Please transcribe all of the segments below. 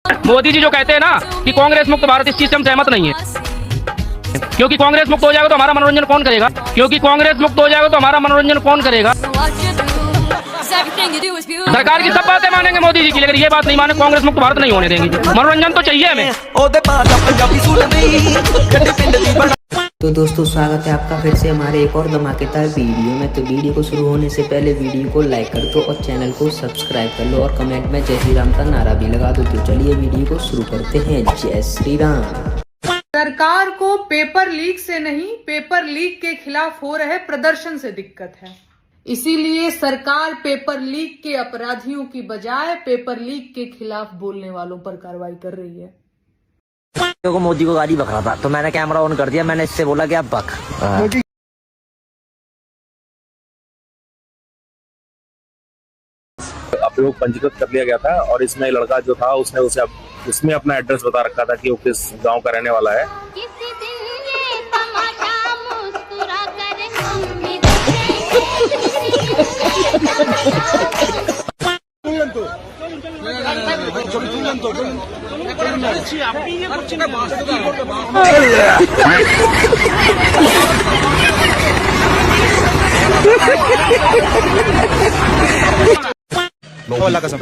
मोदी जी जो कहते हैं ना कि कांग्रेस मुक्त भारत, इस चीज से हम सहमत नहीं है, क्योंकि कांग्रेस मुक्त हो जाएगा तो हमारा मनोरंजन कौन करेगा? क्योंकि कांग्रेस मुक्त हो जाएगा तो हमारा मनोरंजन कौन करेगा? सरकार की सब बातें मानेंगे मोदी जी की, लेकिन ये बात नहीं माने, कांग्रेस मुक्त भारत नहीं होने देंगे। मनोरंजन तो चाहिए हमें। तो दोस्तों, स्वागत है आपका फिर से हमारे एक और धमाकेदार वीडियो में। तो वीडियो को शुरू होने से पहले वीडियो को लाइक कर दो और चैनल को सब्सक्राइब कर लो और कमेंट में जय श्री राम का नारा भी लगा दो। तो चलिए वीडियो को शुरू करते हैं। जय श्री राम। सरकार को पेपर लीक से नहीं, पेपर लीक के खिलाफ हो रहे प्रदर्शन से दिक्कत है। इसीलिए सरकार पेपर लीक के अपराधियों की बजाय पेपर लीक के खिलाफ बोलने वालों पर कार्रवाई कर रही है। को मोदी को गाली बक रहा था तो मैंने कैमरा ऑन कर दिया, मैंने इससे बोला कि आप बक। अपने को पंजीकृत कर लिया गया था और इसमें लड़का जो था उसने उसमें अपना एड्रेस बता रखा था कि वो किस गांव का रहने वाला है। अल्लाह कसम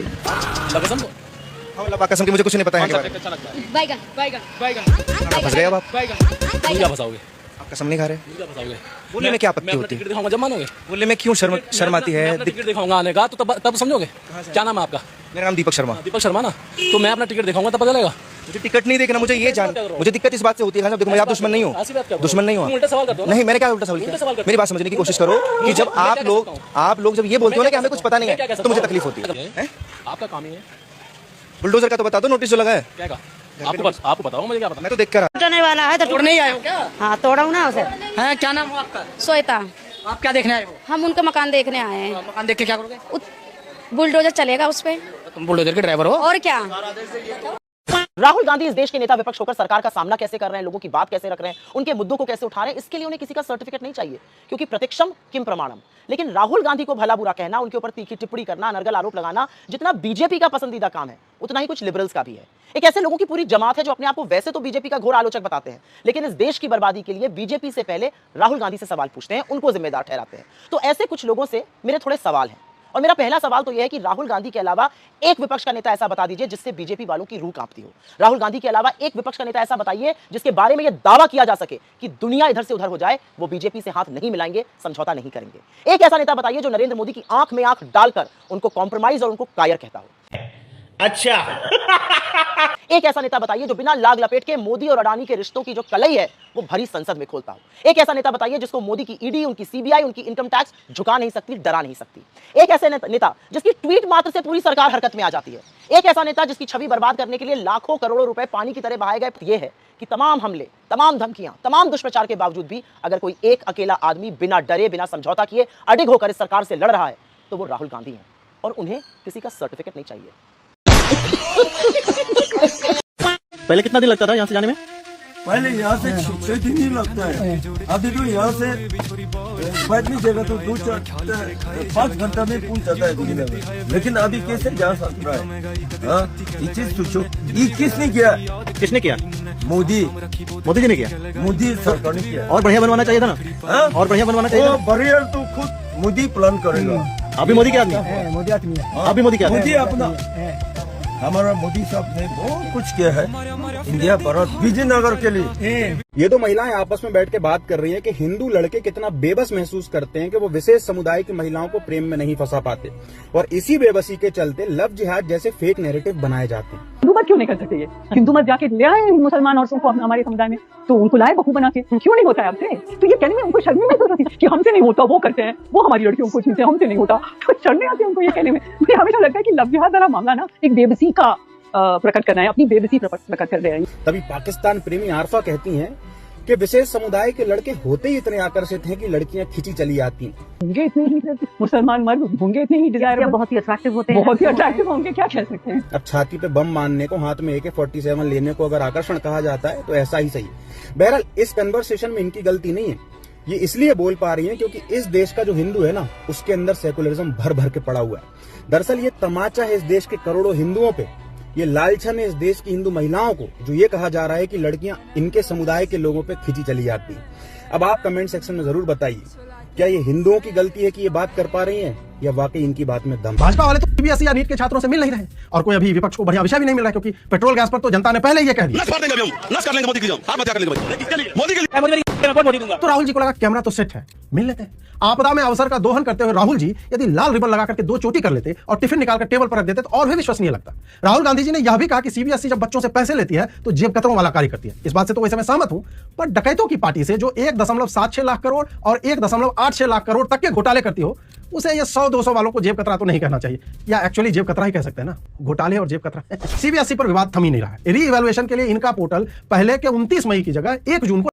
कसम की मुझे कुछ नहीं पता है। बैगन बैगन बैगन फंस गए अब आप। क्या फंसाओगे? आप कसम नहीं खा रहे? क्या फंसाओगे? बोलने में क्या आपत्ति होती है? टिकट दिखाऊंगा जब मानोगे? बोलने में क्यों शर्म आती है? टिकट दिखाऊंगा आने का तो तब समझोगे। क्या नाम है आपका? मेरा नाम दीपक शर्मा। दीपक शर्मा ना, तो मैं अपना टिकट दिखाऊंगा तब पता चलेगा। मुझे टिकट नहीं देखना, मुझे ये जान, मुझे दिक्कत इस बात से होती है। देखो, मैं आप दुश्मन नहीं हूँ, दुश्मन नहीं हूँ। उल्टा सवाल करते हो। नहीं, मैंने क्या उल्टा सवाल किया? मेरी बात समझने की कोशिश करो कि जब आप लोग जब ये बोलते हो ना कि हमें कुछ पता नहीं है तो मुझे तकलीफ होती है। आपका काम ही है। बुलडोजर का तो बता दो, नोटिस जो लगा है। क्या का? आपको बताओ, मुझे क्या पता। मैं तो देख कर तोड़ने वाला है तो तोड़ने ही आए हो क्या? हाँ, तोड़ा हूँ ना उसे। हैं, क्या नाम हो आपका? श्वेता। आप क्या देखने आए हो? हम उनका मकान देखने आए हैं। मकान देख के क्या करोगे? बुलडोजर चलेगा उस पे। तुम बुलडोजर के ड्राइवर हो और क्या? राहुल गांधी इस देश के नेता विपक्ष होकर सरकार का सामना कैसे कर रहे हैं, लोगों की बात कैसे रख रहे हैं, उनके मुद्दों को कैसे उठा रहे हैं, इसके लिए उन्हें किसी का सर्टिफिकेट नहीं चाहिए, क्योंकि प्रत्यक्षम किम प्रमाणम। लेकिन राहुल गांधी को भला बुरा कहना, उनके ऊपर तीखी टिप्पणी करना, अनर्गल आरोप लगाना जितना बीजेपी का पसंदीदा काम है, उतना ही कुछ लिबरल्स का भी है। एक ऐसे लोगों की पूरी जमात है जो अपने आप को वैसे तो बीजेपी का घोर आलोचक बताते हैं, लेकिन इस देश की बर्बादी के लिए बीजेपी से पहले राहुल गांधी से सवाल पूछते हैं, उनको जिम्मेदार ठहराते हैं। तो ऐसे कुछ लोगों से मेरे थोड़े सवाल हैं, और मेरा पहला सवाल तो यह है कि राहुल गांधी के अलावा एक विपक्ष का नेता ऐसा बता दीजिए जिससे बीजेपी वालों की रूह कांपती हो। राहुल गांधी के अलावा एक विपक्ष का नेता ऐसा बताइए जिसके बारे में यह दावा किया जा सके कि दुनिया इधर से उधर हो जाए, वो बीजेपी से हाथ नहीं मिलाएंगे, समझौता नहीं करेंगे। एक ऐसा नेता बताइए जो नरेंद्र मोदी की आंख में आंख डालकर उनको कॉम्प्रोमाइज और उनको कायर कहता हो। अच्छा। एक ऐसा नेता बताइए जो बिना लाग लपेट के मोदी और अडानी के रिश्तों की जो कलई है वो भरी संसद में खोलता हो। एक ऐसा नेता बताइए जिसको मोदी की ईडी, उनकी सीबीआई, उनकी इनकम टैक्स झुका नहीं सकती, डरा नहीं सकती। एक ऐसे नेता जिसकी ट्वीट मात्र से पूरी सरकार हरकत में आ जाती है। एक ऐसा नेता जिसकी छवि बर्बाद करने के लिए लाखों करोड़ों रुपए पानी की तरह बहाए गए। यह है कि तमाम हमले, तमाम धमकियां, तमाम दुष्प्रचार के बावजूद भी अगर कोई एक अकेला आदमी बिना डरे, बिना समझौता किए अडिग होकर इस सरकार से लड़ रहा है तो वो राहुल गांधी है, और उन्हें किसी का सर्टिफिकेट नहीं चाहिए। पहले कितना दिन लगता था यहाँ से जाने में? पहले यहाँ से 6 दिन ही लगता है। अभी तो यहाँ से बैठनी जगह तो 5 घंटा में पहुँच जाता है, लेकिन अभी कैसे जा सकता है? हाँ, ये चीज सोचो, ये किसने किया? किसने किया? मोदी जी ने किया। मोदी सरकार ने किया। और बढ़िया बनवाना चाहिए था ना? हाँ? और बढ़िया बनवाना चाहिए था। बढ़िया तो खुद मोदी प्लान करेगा। अभी मोदी के आदमी है। मोदी आदमी है। अभी मोदी क्या? मोदी अपना, हमारा मोदी साहब ने बहुत कुछ किया है इंडिया, भारत, विजयनगर के लिए। ये तो महिलाएं आपस में बैठ के बात कर रही हैं कि हिंदू लड़के कितना बेबस महसूस करते हैं कि वो विशेष समुदाय की महिलाओं को प्रेम में नहीं फंसा पाते, और इसी बेबसी के चलते लव जिहाद जैसे फेक नैरेटिव बनाए जाते हैं। हिंदू मत क्यों नहीं कर सकते? ये हिंदू मत जाके ले आए मुसलमान औरतों को हमारे समुदाय में, तो उनको लाए बहू बना के। क्यों नहीं होता है आपसे? तो ये कहने में उनको शर्म नहीं होती कि हमसे नहीं होता, वो करते हैं, वो हमारी लड़कियों को छीनते हैं, हमसे नहीं होता, तो शर्म नहीं आती उनको ये कहने में। मुझे हमेशा लगता है कि लव जिहाद वाला मामला ना एक बेबसी का प्रकट करना है, अपनी बेबसी प्रकट कर रहे हैं। तभी पाकिस्तान प्रेमी आरफा कहती हैं कि विशेष समुदाय के लड़के होते ही इतने आकर्षित हैं कि लड़कियां खिंची चली आती हैं। होंगे इतने ही मुसलमान मर्द, होंगे इतने ही डिजायर, बहुत ही अट्रैक्टिव होते हैं, बहुत ही अट्रैक्टिव होंगे, क्या कह सकते हैं। अब छाती पे बम मारने को, हाथ में AK-47 लेने को अगर आकर्षण कहा जाता है तो ऐसा ही सही। बहरहाल इस कन्वर्सेशन में इनकी गलती नहीं है, ये इसलिए बोल पा रही हैं क्योंकि इस देश का जो हिंदू है ना, उसके अंदर सेकुलरिज्म भर भर के पड़ा हुआ है। दरअसल ये तमाचा है इस देश के करोड़ों हिंदुओं पे ये लालछन है इस देश की हिंदू महिलाओं को, जो ये कहा जा रहा है कि लड़कियां इनके समुदाय के लोगों पे खींची चली जाती हैं। अब आप कमेंट सेक्शन में जरूर बताइए, क्या ये हिंदुओं की गलती है कि ये बात कर पा रही हैं, या वाकई इनकी बात में दम? भाजपा वाले तो सीबीएसई या नीट के छात्रों से मिल नहीं रहे और कोई अभी विपक्ष को बढ़िया विषय भी नहीं मिल रहा, क्योंकि पेट्रोल गैस पर तो जनता ने पहले ही ये कह दिया। तो राहुल जी को लगा कैमरा तो सेट है, मिल लेते हैं। आपदा में अवसर का दोहन करते हुए राहुल जी यदि लाल रिबन लगा करके 2 चोटी कर लेते और टिफिन निकालकर टेबल पर रख देते तो और भी विश्वसनीय लगता। राहुल गांधी जी ने यह भी कहा कि सीबीएसई जब बच्चों से पैसे लेती है तो जेब कतरों वाला कार्य करती है। इस बात से तो वैसे मैं सहमत हूं, पर डकैतों की पार्टी से जो 1.76 लाख करोड़ और 1.86 लाख करोड़ तक के घोटाले करती हो, उसे ये 100-200 वालों को जेब कतरा तो नहीं कहना चाहिए, या एक्चुअली जेब कतरा ही कह सकते हैं ना, घोटाले और जेब कतरा। सीबीएसई पर विवाद थम ही नहीं रहा है। री इवैल्यूएशन के लिए इनका पोर्टल पहले के 29 मई की जगह 1 जून को।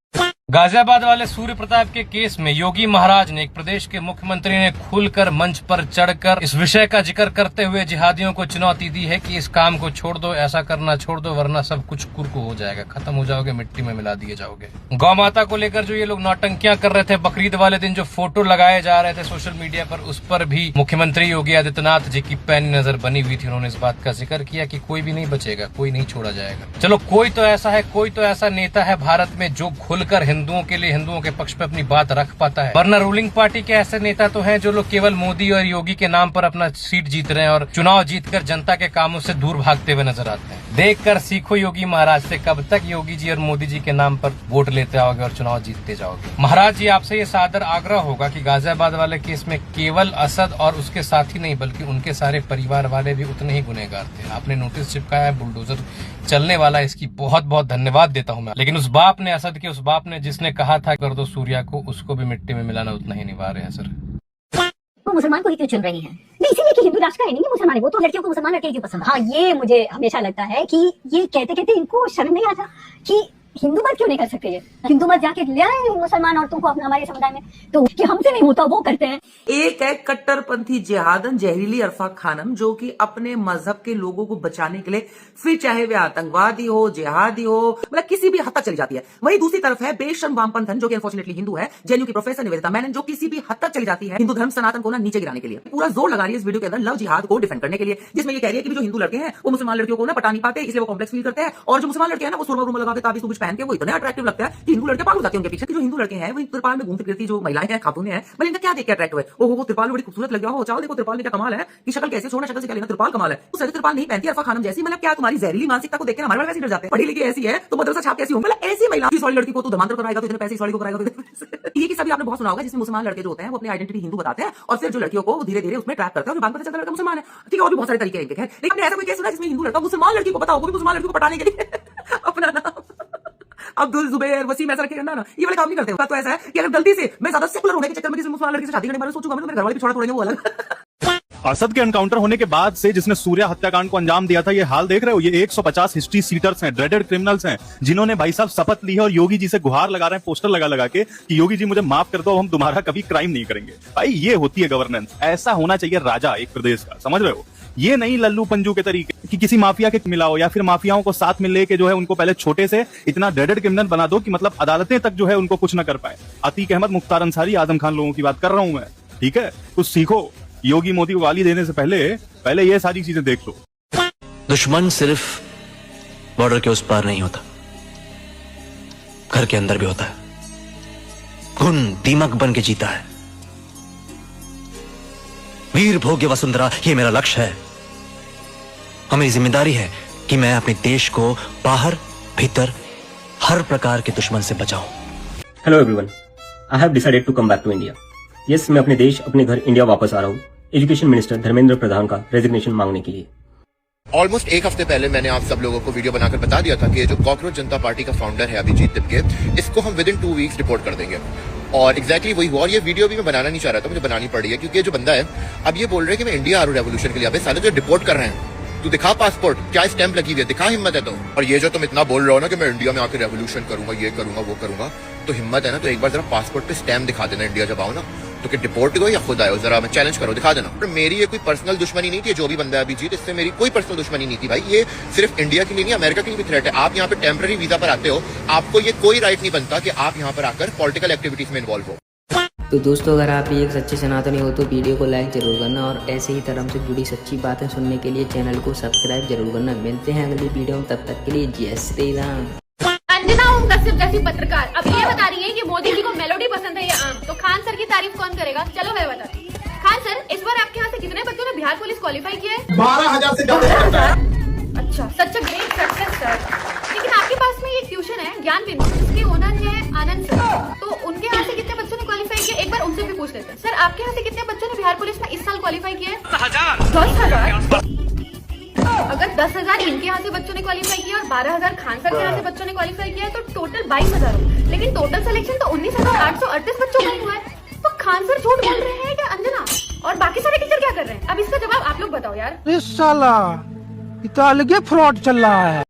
गाजियाबाद वाले सूर्य प्रताप के केस में योगी महाराज ने एक प्रदेश के मुख्यमंत्री ने खुलकर मंच पर चढ़कर इस विषय का जिक्र करते हुए जिहादियों को चुनौती दी है कि इस काम को छोड़ दो, ऐसा करना छोड़ दो, वरना सब कुछ कुरकु हो जाएगा, खत्म हो जाओगे, मिट्टी में मिला दिए जाओगे। गौ माता को लेकर जो ये लोग नौटंकियां कर रहे थे, बकरीद वाले दिन जो फोटो लगाए जा रहे थे सोशल मीडिया पर, उस पर भी मुख्यमंत्री योगी आदित्यनाथ जी की पैनी नजर बनी हुई थी। उन्होंने इस बात का जिक्र किया कि कोई भी नहीं बचेगा, कोई नहीं छोड़ा जाएगा। चलो कोई तो ऐसा है, कोई तो ऐसा नेता है भारत में जो खुलकर हिंदुओं के लिए, हिंदुओं के पक्ष पे अपनी बात रख पाता है, वरना रूलिंग पार्टी के ऐसे नेता तो हैं जो लोग केवल मोदी और योगी के नाम पर अपना सीट जीत रहे हैं और चुनाव जीतकर जनता के कामों से दूर भागते हुए नजर आते हैं। देखकर सीखो योगी महाराज से, कब तक योगी जी और मोदी जी के नाम पर वोट लेते आओगे और चुनाव जीतते जाओगे। महाराज जी आपसे ये सादर आग्रह होगा कि गाजियाबाद वाले केस में केवल असद और उसके साथी नहीं बल्कि उनके सारे परिवार वाले भी उतने ही गुनहगार थे। आपने नोटिस चिपकाया है, बुलडोजर चलने वाला, इसकी बहुत बहुत धन्यवाद देता हूं मैं। लेकिन उस बाप ने, असद के उस बाप ने जिसने कहा था कर दो सूर्या को, उसको भी मिट्टी में मिलाना उतना ही अनिवार्य है सर। वो मुसलमान को ही क्यों चुन रही हैं? नहीं, इसीलिए कि हिंदू राष्ट्र का है नहीं है मुसलमान है, वो तो लड़कियों को मुसलमान लड़के क्यों पसंद। हाँ, ये मुझे हमेशा लगता है कि ये कहते कहते इनको शर्म नहीं आता कि हिंदू मत क्यों नहीं कर सकते। ये हिंदू मत जाके ले आए मुसलमान औरतों को अपने हमारे समुदाय में, तो कि हमसे नहीं होता वो करते हैं। एक है कट्टरपंथी जिहादन जहरीली अरफा खानम, जो कि अपने मजहब के लोगों को बचाने के लिए फिर चाहे वे आतंकवादी हो, जिहादी हो, मतलब किसी भी हद तक चली जाती है। वही दूसरी तरफ है बेशर्म वामपंथन, जो कि अनफॉर्चुनेटली हिंदू है, जेएनयू की प्रोफेसर निवेदिता मेनन, जो किसी भी हद तक चली जाती है हिंदू धर्म सनातन को ना नीचे गिराने के लिए। पूरा जोर लगा रही है इस वीडियो के अंदर लव जिहाद को डिफेंड करने के लिए, जिसमें ये कह रही है कि जो हिंदू लड़के हैं वो मुसलमान लड़कियों को ना पटा नहीं पाते, इसलिए वो कॉम्प्लेक्स फील करते हैं, और जो मुसलमान लड़के हैं ना वो सुरमा रुमा लगा के ताबीज पहन के वो इतने अट्रैक्टिव लगता है कि हिंदू लड़के पागल हो जाते हैं उनके पीछे। कि जो हिंदू लड़के हैं वो त्रिपाल में घूमती फिरती जो महिलाएं हैं, खातूनें हैं, मतलब इनका क्या देख के अट्रैक्ट हुए, वो त्रिपाल में बड़ी खूबसूरत लग गया हो, चाहो देखो त्रिपाल में क्या कमाल है, कि शक्ल कैसे, छोड़ना शक्ल से क्या लेना, त्रिपाल कमाल है। तो सर त्रिपाल नहीं पहनती अरफा खानम जैसी, मतलब क्या तुम्हारी जहरीली मानसिकता को देखकर हमारे वैसे डर जाते हैं। पढ़ी लिखी ऐसी है तो मदरसा छाप कैसी हो, मतलब ऐसी महिला इस वाली लड़की को तो धर्मांतर कराएगा तो इतने पैसे, इस वाली को कराएगा तो ये कि सभी आपने बहुत सुना होगा, जिसमें मुसलमान लड़के जो होते हैं वो अपनी आइडेंटिटी हिंदू बताते हैं और फिर जो लड़कियों को धीरे धीरे उसमें ट्रैप करते हैं और बाद में पता चलता है लड़का मुसलमान है। ठीक है, और भी बहुत सारे तरीके हैं, लेकिन ऐसा कोई केस सुना जिसमें हिंदू लड़का मुसलमान लड़की को बताओ, वो भी मुसलमान लड़की को पटाने के लिए अपना नाम अब्दुल जुबैर वसीम ऐसा रखेगा ना, ये वाले काम नहीं करते। तो ऐसा है कि अगर गलती से मैं ज्यादा सेकुलर होने के चक्कर में किसी मुसलमान लड़की से शादी करने के बारे में सोचूंगा, मैं तो मेरे घर वाले भी छोड़ा छोड़ेंगे, वो अलग। असद के एनकाउंटर होने के बाद से जिसने सूर्या हत्याकांड को अंजाम दिया था, ये हाल देख रहे हो, ये 150 हिस्ट्री सीटर्स हैं, ड्रेडेड क्रिमिनल्स हैं, जिन्होंने भाई साहब शपथ ली है और योगी जी से गुहार लगा रहे हैं, पोस्टर लगा लगा के कि योगी जी मुझे माफ कर दो, हम तुम्हारा कभी क्राइम नहीं करेंगे। भाई ये होती है गवर्नेंस, ऐसा होना चाहिए राजा एक प्रदेश का, समझ रहे हो। ये नहीं लल्लू पंजू के तरीके कि किसी माफिया के मिलाओ या फिर माफियाओं को साथ में लेके जो है उनको पहले छोटे से इतना ड्रेडेड क्रिमिनल बना दो कि मतलब अदालतें तक जो है उनको कुछ न कर पाए। अतीक अहमद, मुख्तार अंसारी, आजम खान लोगों की बात कर रहा हूं मैं, ठीक है। कुछ सीखो, योगी मोदी को गाली देने से पहले ये सारी चीजें देख लो। दुश्मन सिर्फ बॉर्डर के उस पार नहीं होता, घर के अंदर भी होता है, खून दीमक बन के जीता है। वीर भोग्य वसुंधरा ये मेरा लक्ष्य है, और मेरी जिम्मेदारी है कि मैं अपने देश को बाहर भीतर हर प्रकार के दुश्मन से बचाऊं। Hello everyone, I have decided to come back to India. Yes, मैं अपने देश, अपने घर इंडिया वापस आ रहा हूँ एजुकेशन मिनिस्टर धर्मेंद्र प्रधान का रेजिग्नेशन मांगने के लिए। ऑलमोस्ट एक हफ्ते पहले मैंने आप सब लोगों को वीडियो बनाकर बता दिया था कि जो कॉकरोच जनता पार्टी का फाउंडर है अभिजीत तिपके, इसको हम विद इन 2 वीक्स रिपोर्ट कर देंगे। और एग्जैक्टली वही हुआ, और ये वीडियो भी मैं बनाना नहीं चाह रहा था, मुझे बनानी पड़ी है, क्योंकि ये जो बंदा है अब ये बोल रहे हैं कि मैं इंडिया आ रहा हूँ रेवोल्यूशन के लिए। अबे साले जो डिपोर्ट कर रहे हैं, तू दिखा पासपोर्ट, क्या स्टैंप लगी हुई है, दिखा हिम्मत है तो। और ये जो तुम इतना बोल रहे हो ना कि मैं इंडिया में आकर रेवोल्यूशन करूंगा, ये करूंगा, वो करूंगा, तो हिम्मत है ना तो एक बार जरा पासपोर्ट पे स्टैंप दिखा देना इंडिया जब आओ ना, तो कि डिपोर्ट हो या खुद आए, जरा मैं चैलेंज करो, दिखा देना। मेरी ये कोई पर्सनल दुश्मनी नहीं थी, जो भी बंदा है अभिजीत, इससे मेरी कोई पर्सनल दुश्मनी नहीं थी भाई। ये सिर्फ इंडिया के लिए नहीं, अमेरिका के लिए भी थ्रेट है। आप यहाँ पे टेम्पररी वीजा पर आते हो, आपको ये कोई राइट नहीं बनता कि आप यहाँ पर आकर पॉलिटिकल एक्टिविटीज में इन्वॉल्व हो। तो दोस्तों अगर आप भी एक सच्चे सनातनी हो तो वीडियो को लाइक जरूर करना और ऐसे ही धर्म से जुड़ी सच्ची बातें सुनने के लिए चैनल को सब्सक्राइब जरूर करना। मिलते हैं अगली वीडियो में, तब तक के लिए जय श्री राम। अंजना ओम कश्यप जैसी पत्रकार अब ये बता रही है कि मोदी जी को मेलोडी पसंद है या आम, तो खान सर की तारीफ कौन करेगा? चलो मैं बताती हूँ। खान सर, इस बार आपके यहाँ से कितने बच्चों ने बिहार पुलिस क्वालिफाई किया है? 12,000 से ज्यादा। अच्छा, सच अ ग्रेट सक्सेस सर। लेकिन आपके पास में एक ट्यूशन है ज्ञानपीठ, जिसके ओनर है आनंद सर, तो उनके यहाँ से कितने बच्चों ने क्वालिफाई किया? एक बार उनसे भी पूछ लेते हैं। सर, आपके यहाँ से कितने बच्चों ने बिहार पुलिस में इस साल क्वालिफाई किया है? 10,000। अगर 10,000 इनके यहाँ से बच्चों ने क्वालिफाई किया और 12,000 खान सर के यहाँ से बच्चों ने क्वालिफाई किया है, तो टोटल 22,000 हो। लेकिन टोटल सिलेक्शन तो 19,838 बच्चों का ही हुआ है। तो खान सर झूठ बोल रहे हैं क्या अंजना? और बाकी सारे टीचर क्या कर रहे हैं? अब इसका जवाब आप लोग बताओ यार। इस साला इतना अलग फ्रॉड चल रहा है।